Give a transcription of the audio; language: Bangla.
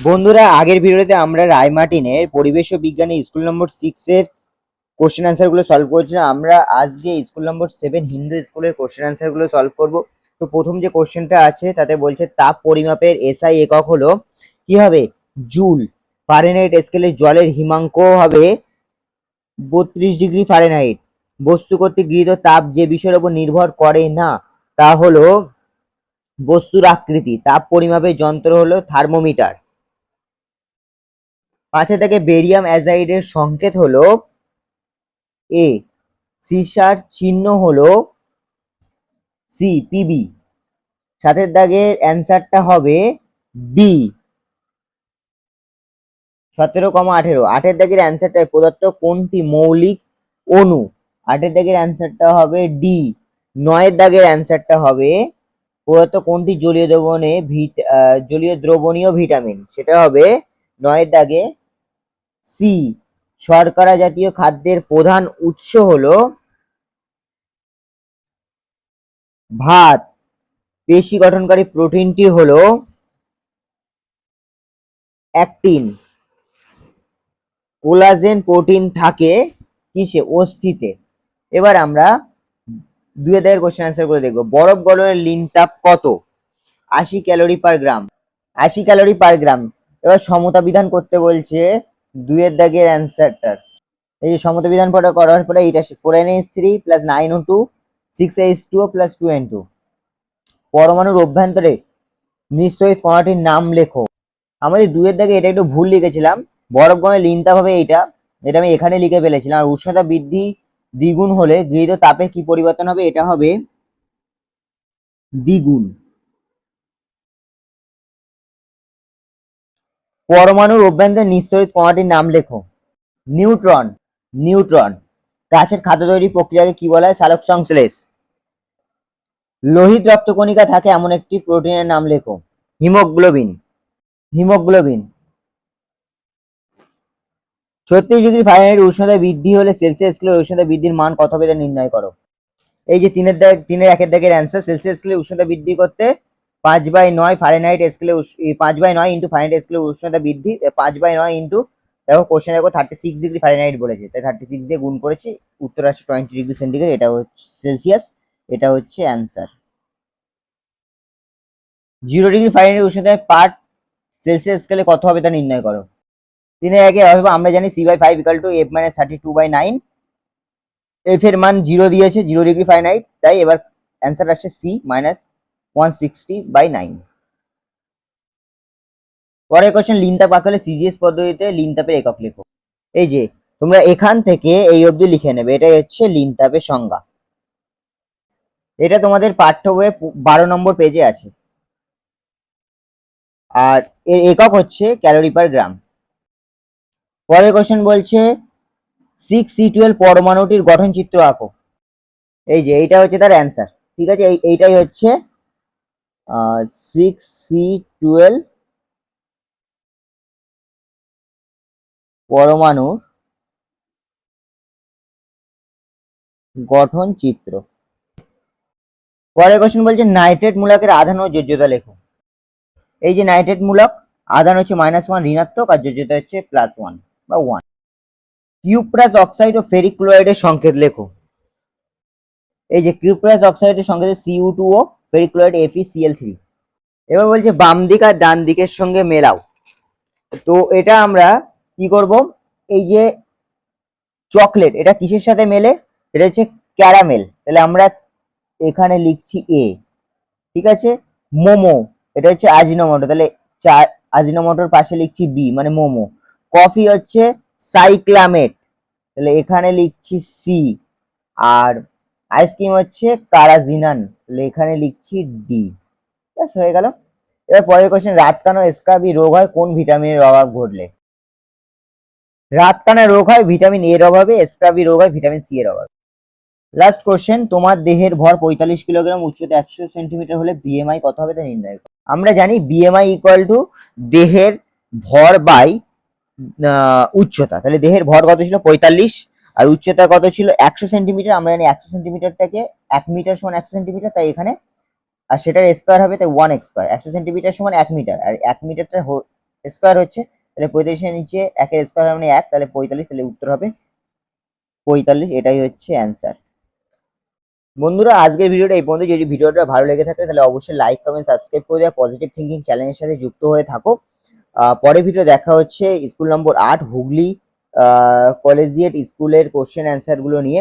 বন্ধুরা, আগের ভিডিওতে আমরা রায়মার্টিনের পরিবেশ ও বিজ্ঞানে স্কুল নম্বর 6 এর কোশ্চেন অ্যান্সার গুলো সলভ করেছিলাম। আমরা আজকে স্কুল নম্বর 7 হিন্দু স্কুলের কোশ্চেন অ্যান্সার গুলো সলভ করব। তো প্রথম যে কোশ্চেনটা আছে তাতে বলছে তাপ পরিমাপের এসআই একক হলো কি হবে? জুল। ফারেনহাইট স্কেলে জলের হিমাঙ্ক হবে 32 ডিগ্রি ফারেনহাইট। বস্তু কর্তৃক গৃহীত তাপ যে বিষয়ের উপর নির্ভর করে না তা হলো বস্তুর আকৃতি। তাপ পরিমাপের যন্ত্র হলো থার্মোমিটার। 5 থেকে বেরিয়াম অ্যাজাইডের সংকেত হলো এ। সিসার চিহ্ন হলো সি পিবি। 7 দাগের অ্যান্সারটা হবে বি। 17,18 8 দাগের অ্যান্সারটা প্রদত্ত কোনটি মৌলিক অণু? 8 দাগের অ্যান্সারটা হবে ডি। 9 দাগের অ্যান্সারটা হবে প্রদত্ত কোনটি জলীয় দ্রবণীয় ভিটামিন? সেটা হবে 9 দাগে সি। শর্করা জাতীয় খাদ্যের প্রধান উৎস হলো ভাত। পেশি গঠনকারী প্রোটিনটি হলো অ্যাক্টিন। কোলাজেন প্রোটিন থাকে কিসে? অস্থিতে। এবার আমরা 2 দাগের কোশ্চেন অ্যান্সার করে দেখব। বরফ গলনের লিন তাপ কত? 80 ক্যালোরি পার গ্রাম। 80 ক্যালোরি পার গ্রাম। এবার সমতা বিধান করতে বলছে 2 দাগের অ্যান্সারটার। এই যে সমতা বিধান করার পরে এটা 4n3 plus 9o2 6h2o plus 2n2। পরমাণুর অভ্যন্তরে নিশ্চয়ই কণাটির নাম লেখো। আমাদের 2 দাগে এটা একটু ভুল লিখেছিলাম। বরফ গলনের লিন তাপ হবে এটা আমি এখানে লিখে ফেলেছিলাম। আর উষ্ণতা বৃদ্ধি দ্বিগুণ হলে গৃহীত তাপের কি পরিবর্তন হবে? এটা হবে দ্বিগুণ। পরমাণুর অভ্যন্তরে নিস্তরিত কণাটির নাম লেখো। নিউট্রন। নিউট্রন। গাছের খাদ্য তৈরি প্রক্রিয়াকে কি বলা হয়? সালোক সংশ্লেষ। লোহিত রক্তকণিকা থাকে এমন একটি প্রোটিনের নাম লেখো। হিমোগ্লোবিন। হিমোগ্লোবিন। 36 ডিগ্রি ফারেনহাইট উষ্ণতা বৃদ্ধি হলে সেলসিয়াস স্কেলে উষ্ণতা বৃদ্ধির মান কত হবে তা নির্ণয় করো। এই যে 3-এর 1 দাগের অ্যান্সার। সেলসিয়াস স্কেলে উষ্ণতা বৃদ্ধি করতে 5/9 ফারেনহাইট স্কেলে 5/9 ইন্টু ফারেনহাইট স্কেলে উষ্ণতা বৃদ্ধি 5/9 ইন্টু, দেখো কোশ্চেন দেখো 36 ডিগ্রি ফারেনহাইট বলেছে, তাই 36 দিয়ে গুণ করেছি, উত্তর আসছে 20 ডিগ্রি সেন্টিগ্রেড। এটা হচ্ছে সেলসিয়াস, এটা হচ্ছে অ্যান্সার। 0 ডিগ্রি ফারেনহাইট উষ্ণতায় পার্ট সেলসিয়াস স্কেলে কত হবে তা নির্ণয় করো। 3-এর 1 অথবা আমরা জানি c/5 = f-32/9। এফ এর মান 0 দিয়েছে, 0 ডিগ্রি ফারেনহাইট, তাই এবার অ্যান্সার আসছে সি -160/9। পরের কোশ্চেন, লিন তাপ কাকে বলে? সিজিএস পদ্ধতিতে লিন তাপের একক লেখো। এই যে তোমরা এখান থেকে এই অবধি লিখে নেবে, এটাই হচ্ছে লিন তাপের সংজ্ঞা। এটা তোমাদের পাঠ্য বইয়ে 12 নম্বর পেজে আছে। আর এর একক হচ্ছে ক্যালোরি পার গ্রাম। পরের কোশ্চেন বলছে 6C12 পরমাণুটির গঠন চিত্র আঁকো। এই যে এইটা হচ্ছে তার অ্যান্সার। ঠিক আছে, এইটাই হচ্ছে 6C12 পরমাণুর গঠন চিত্র। পরের কোশ্চেন বলছে নাইট্রেট মূলকের আধান ও যোজ্যতা লেখো। এই যে নাইট্রেট মূলক, আধান হচ্ছে -1 ঋণাত্মক আর যোজ্যতা হচ্ছে +1 বা 1। কিউপ্রাস অক্সাইড ও ফেরিক ক্লোরাইডের সংকেত লেখো। এই যে কিউপ্রাস অক্সাইডের সংকেত Cu2O, ফেরিক ক্লোরাইড FeCl3। এবার বলছে বাম দিক আর ডান দিকের সঙ্গে মেলাও। তো এটা আমরা কি করব? এই যে চকলেট, এটা কিসের সাথে মেলে? এটা হচ্ছে ক্যারামেল, তাহলে আমরা এখানে লিখছি এ। ঠিক আছে, মোমো, এটা হচ্ছে আজিনোমোটো, তাহলে আজিনোমোটোর পাশে লিখছি বি, মানে মোমো। কফি হচ্ছে সাইক্লামেট, তাহলে এখানে লিখছি সি। আর আইসক্রিম হচ্ছে কারাজিনান, তাহলে এখানে লিখছি ডি। ব্যাস হয়ে গেল। এবার পরের কোশ্চেন, রাতকানা স্ক্রাবি রোগ হয় কোন ভিটামিনের অভাব ঘটলে? রাতকানা রোগ হয় ভিটামিন এর অভাবে, স্ক্রাবি রোগ হয় ভিটামিন সি এর অভাবে। লাস্ট কোশ্চেন, তোমার দেহের ভর 45 কিলোগ্রাম, উচ্চতা 100 সেন্টিমিটার হলে বিএমআই কত হবে তা নির্ণয় করো। আমরা জানি বিএমআই ইকুয়াল টু দেহের ভর বাই উচ্চতা। তাহলে দেহের ভর কত ছিল? 45, আর উচ্চতা কত ছিল? 100 সেন্টিমিটার। আমরা জানি 100 সেন্টিমিটারটাকে 1 মিটার সমান 100 সেন্টিমিটার, তাই এখানে আর সেটার স্কোয়ার হবে, তাই 1 স্কোয়ার। 100 সেন্টিমিটার সমান 1 মিটার, আর 1 মিটারটা স্কোয়ার হচ্ছে, তাহলে 45-এর নিচে 1-এর স্কোয়ার মানে 1, তাহলে 45, তাহলে উত্তর হবে 45। এটাই হচ্ছে অ্যান্সার। বন্ধুরা আজকের ভিডিওটা এই পর্যন্ত। যদি ভিডিওটা ভালো লেগে থাকে তাহলে অবশ্যই লাইক, কমেন্ট, সাবস্ক্রাইব করে দেওয়া, পজিটিভ থিঙ্কিং চ্যানেলের সাথে যুক্ত হয়ে থাকো। পরের ভিডিও দেখা হচ্ছে স্কুল নম্বর 8 হুগলি কলেজিয়েট স্কুলের কোশ্চেন অ্যান্সারগুলো নিয়ে।